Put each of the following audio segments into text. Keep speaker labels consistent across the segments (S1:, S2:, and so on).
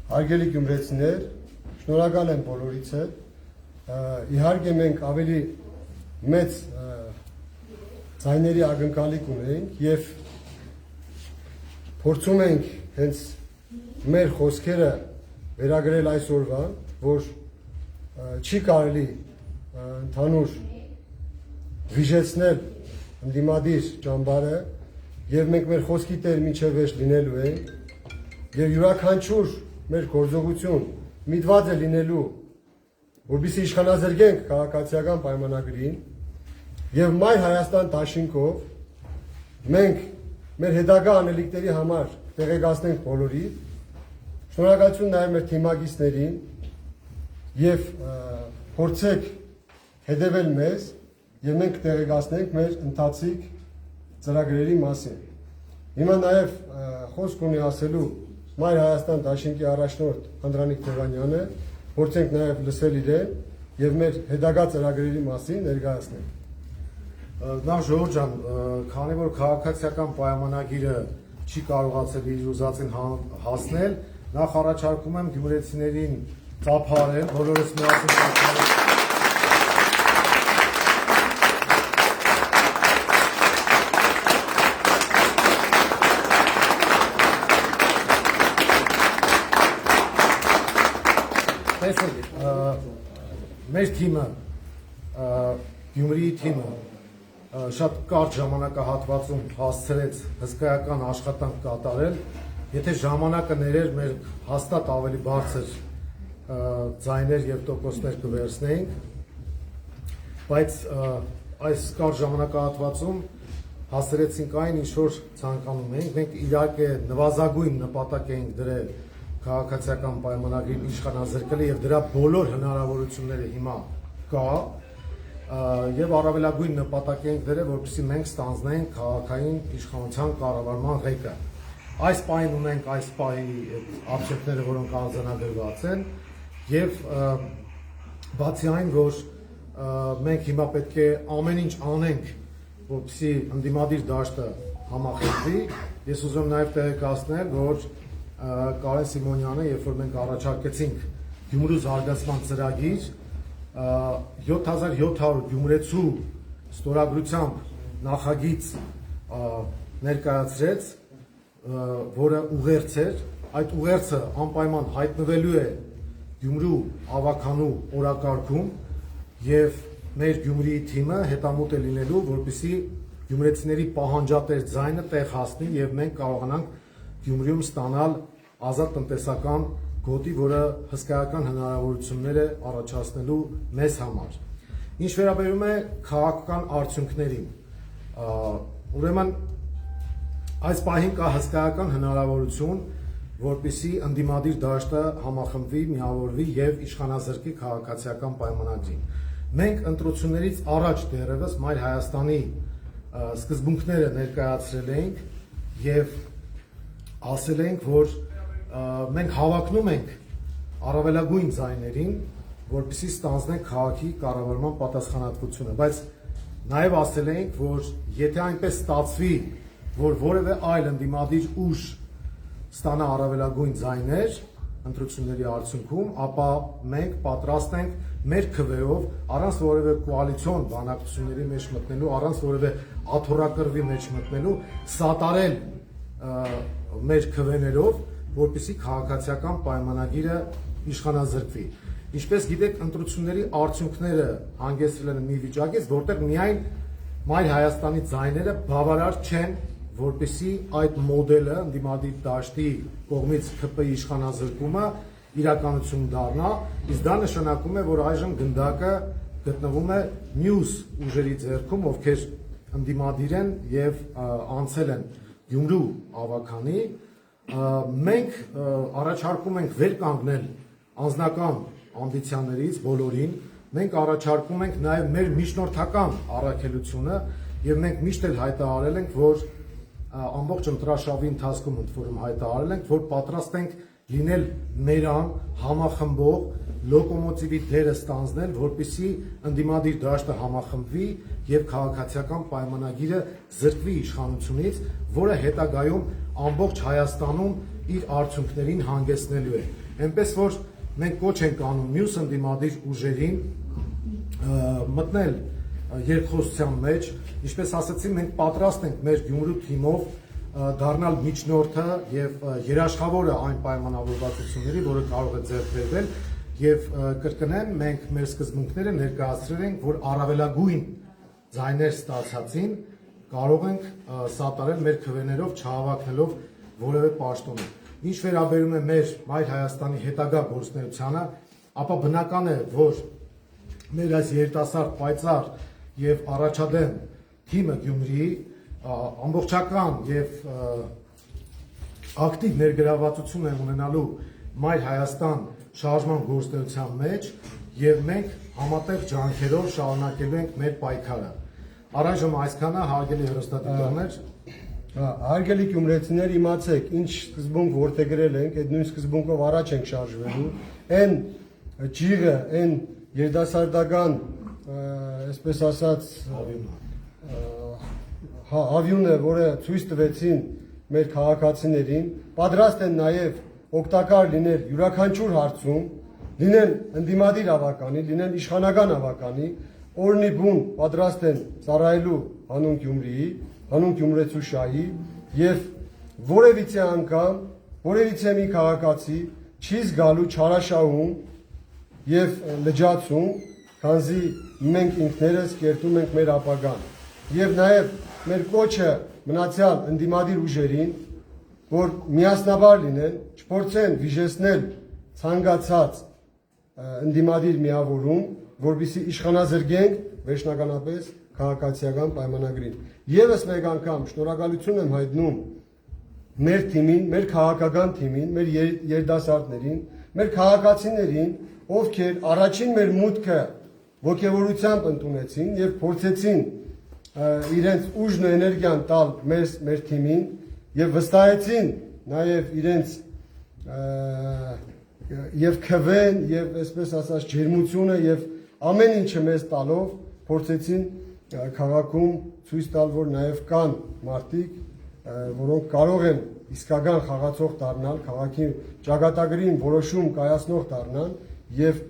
S1: Հարգելի գյումրեցիներ, շնորհակալ եմ բոլորիցը։ Իհարկե մենք ավելի մեծ ձայների ակնկալիք ունենք եւ փորձում ենք հենց մեր խոսքերը վերագրել այսօրվան, որ չի կարելի ընդհանուր վիժեցնել ընդդիմադիր ճամբարը եւ մենք մեր խոսքի տեր մինչեւ վերջ լինելու ենք եւ յուրաքանչյուր մեր գործողություն միտված է լինելու, որպեսզի իշխանազրկենք քաղաքացիական պայմանագրին եւ Մայր Հայաստան դաշինքով մենք մեր հետագա անելիքների համար տեղեկացնենք բոլորի, շնորհակալություն նաեւ մեր թիմակիցներին եւ փորձեք հետևել մեզ եւ մենք տեղեկացնենք մեր ընթացիկ ծրագրերի մասին։ Հիմա նաեւ խոսք ունի ասելու Մայր Հայաստան դաշինքի առաջնորդ Անդրանիկ Թևանյանը, փորձենք նաև լսել իրեն եւ մեր հետագա ծրագրերի մասին ներկայացնել։
S2: Նախ Ժողովուրդ ջան, քանի որ քաղաքացիական պայմանագիրը չի կարողացել իր ուզածին հասնել, նախ առաջարկում եմ գյումրեցիներին ծափարել, բոլորս միասին ծափարել։ Մեր թիմը, Գյումրիի թիմը շատ կարճ ժամանակահատվածում հասցրեց հսկայական աշխատանք կատարել, եթե ժամանակը ներեր մեր հաստատ ավելի բարձր ձայներ եւ տոկոսներ կվերցնեինք, բայց այս կարճ ժամանակահատվածում հասցրեցինք այն, ինչ որ ցանկանում էինք, մենք իհարկե նվազագույն նպատակ էինք դրել քաղաքացիական պայմանագրին իշխանազրկել եւ դրա բոլոր հնարավորությունները հիմա կա եւ առավելագույն նպատակ ենք դրել, որպեսզի մենք ստանձնենք քաղաքային իշխանության կառավարման ղեկը։ Այս պահին ունենք այս պահի աբսենտները, որոնք արձանագրված են եւ բացի այն, որ մենք հիմա պետք է ամեն ինչ անենք, որպեսզի ընդդիմադիր դաշտը համախմբվի, ես ուզում եմ նաեւ տեղեկացնել, որ Կարեն Սիմոնյանը, երբ որ մենք առաջարկեցինք Գյումրու զարգացման ծրագիր, 7700 գյումրեցու ստորագրությամբ նախագիծ ներկայացրեց, որը ուղերձ էր, այդ ուղերձը անպայման հայտնվելու է Գյումրու ավականու օրակարգում եւ մեր Գյումրիի թիմը հետամուտ է լինելու, որպեսզի գյումրեցիների պահանջատեր ձայնը տեղ հասնի եւ մենք կարողանանք Գյումրիում ստանալ ազատ տնտեսական գոտի, որը հսկայական հնարավորություններ է առաջացնելու մեզ համար։ Ինչ վերաբերում է քաղաքական արդյունքներին, ուրեմն այս պահին կա հսկայական հնարավորություն, որպեսզի ընդդիմադիր դաշտը համախմբվի, միավորվի եւ իշխանազրկի քաղաքացիական պայմանագրին։ Մենք ընտրություններից առաջ դեռևս Մայր Հայաստանի սկզբունքները ներկայացրել ենք եւ ասել ենք, որ մենք հավակնում ենք առավելագույն ձայներին, որպեսզի ստանձնենք քաղաքի կառավարման պատասխանատվությունը, բայց նաև ասել ենք, որ եթե այնպես ստացվի, որ որևէ այլ ընդդիմադիր ուժ ստանա առավելագույն ձայներ ընտրությունների արդյունքում, ապա մենք պատրաստ ենք մեր քվեով, առանց որևէ կոալիցիոն բանակցությունների մեջ մտնելու, առանց որևէ աթոռակռվի մեջ մտնելու, սատարել մեր քվեներով, որպեսզի քաղաքացիական պայմանագիրը իշխանազրկվի։ Ինչպես գիտեք, ընտրությունների արդյունքները հանգեցրել են մի վիճակից, որտեղ միայն Մայր Հայաստանի ձայները բավարար չեն, որպեսզի այդ մոդելը ընդդիմադիր դաշտի կողմից ԿՊ-ի իշխանազրկումը իրականություն դառնա, իսկ դա նշանակում է, որ այժմ գնդակը գտնվում է մյուս ուժերի ձեռքում, ովքեր ընդդիմադիր են եւ անցել են Գյումրու ավականի, մենք առաջարկում ենք վեր կանգնել անձնական ամբիցիաներից բոլորին, մենք առաջարկում ենք նաև մեր միջնորդական առաքելությունը եւ մենք միշտ էլ հայտարարել ենք, որ ամբողջ ընտրաշավի ընթացքում ընդ որում հայտարարել ենք, որ պատրաստ ենք լինել մերան համախմբող լոկոմոտիվի դերը ստանձնել, որպեսզի ընդդիմադիր դաշտը համախմբվի եւ քաղաքացիական պայմանագիրը զրկվի իշխանությունից, որը հետագայում ամբողջ Հայաստանում իր արդյունքներին հանգեցնելու է։ Այնպես որ մենք կոչ ենք անում մյուս ընդդիմադիր ուժերին մտնել երկխոսության մեջ, ինչպես ասացի, մենք պատրաստ ենք մեր Գյումրու թիմով դառնալ միջնորդը եւ երաշխավորը այն պայմանավորվածությունների, որը կարող է ձեռք բերվել, եւ կրկնեմ, մենք մեր սկզբունքները ներկայացրել ենք, որ առավելագույն ձայներ ստացածին կարող ենք սատարել մեր քվեներով, չհավաքնելով որևէ պաշտոնի։ Ինչ վերաբերում է մեր Մայր Հայաստանի հետագա գործունեությանը, ապա բնական է, որ մեր այս երիտասարդ պայծառ եւ առաջադեմ թիմը Գյումրիի ամբողջական եւ ակտիվ ներգրավվածություն է ունենալու Մայր Հայաստան շարժման գործունեության մեջ եւ մենք համատեղ ջանքերով շարունակելու ենք մեր պայքարը։ Առայժմ այսքանը, հարգելի հեռուստադիտողներ,
S1: հարգելի գյումրեցիներ, իմացեք, ինչ սկզբունք որդեգրել ենք, այդ նույն սկզբունքով առաջ ենք շարժվելու։ Այն ջիղը, այն երիտասարդական, այսպես ասած, հավյունը, որը ցույց տվեցին մեր քաղաքացիներին, պատրաստ են նաև օգտակար լինել յուրաքանչյուր հարցում, լինեն ընդդիմադիր ավականի, լինեն իշխանական ավականի, օրնի բուն պատրաստ են ծառայելու հանուն Գյումրիի, հանուն գյումրեցու շահի եւ որևիցե անգամ, որևիցե մի քաղաքացի չի զգալու չարաշահում եւ լճացում, քանզի մենք ինքներս կերտում ենք մեր ապագան։ Եվ նաեւ մեր կոչը մնացյալ ընդդիմադիր ուժերին, որ միասնաբար լինեն, չփորձեն վիժեցնել ցանկացած ընդդիմադիր միավորում, որբիսի իշխանազրկենք վերջնականապես քաղաքացիական պայմանագրին։ Եվս մեկ անգամ շնորհակալություն եմ հայտնում մեր թիմին, մեր քաղաքական թիմին, մեր երիտասարդներին, մեր քաղաքացիներին, ովքեր առաջին մեր մուտքը ոգևորությամբ ընդունեցին եւ փորձեցին իրենց ուժն ու էներգիան տալ մեր թիմին եւ վստահեցին նաեւ իրենց եւ քվեն եւ այսպես ասած ջերմությունը եւ ամեն ինչը մեզ տալով փորձեցին քաղաքում ցույց տալ, որ նաեւ կան մարդիկ, որոնք կարող են իսկական խաղացող դառնալ, քաղաքի ճակատագրին որոշում կայացնող դառնալ եւ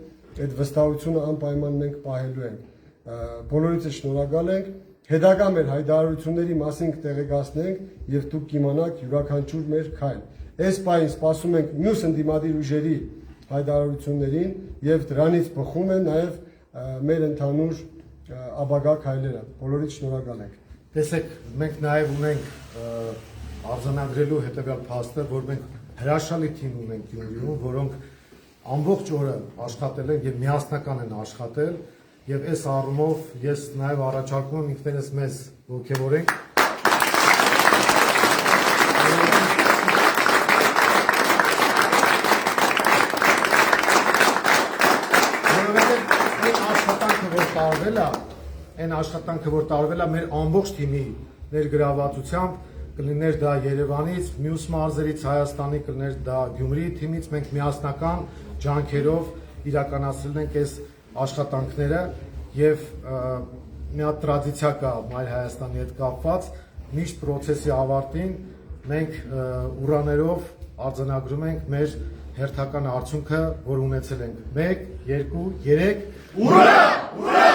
S1: այդ վստահությունը անպայման մենք պահելու ենք։ Բոլորիցս շնորհակալ ենք։ Հետագա մեր հայտարարությունների մասին կտեղեկացնենք եւ դուք կիմանաք յուրաքանչյուր մեր քայլ։ Այս պահին սպասում ենք մյուս ընդդիմադիր ուժերի հայտարարություններին եւ դրանից բխում են նաեւ մեր ընդհանուր ապագա քայլերը։ Բոլորիդ շնորհակալ ենք։
S2: Տեսեք, մենք նաեւ ունենք արձանագրելու հետեւյալ փաստը, որ մենք հրաշալի թիմ ունենք Գյումրիում, որոնք ամբողջ օրը աշխատել են եւ միասնական են աշխատել եւ այս առումով ես նաեւ առաջարկում եմ ինքներս մեզ ողջևորենք։ Այն աշխատանքը, որ տարվել է մեր ամբողջ թիմի ներգրավվածությամբ, կլիներ դա Երևանից, մյուս մարզերից, Հայաստանի, կլիներ դա Գյումրիի թիմից, մենք միասնական ջանքերով իրականացրել ենք այս աշխատանքները եւ մի հատ տրադիցիա կա Մայր Հայաստանի հետ կապված, միշտ process-ի ավարտին մենք ուրաներով արձանագրում ենք մեր հերթական արդյունքը, որ ունեցել ենք 1, 2, 3 ուրա! Ուրա!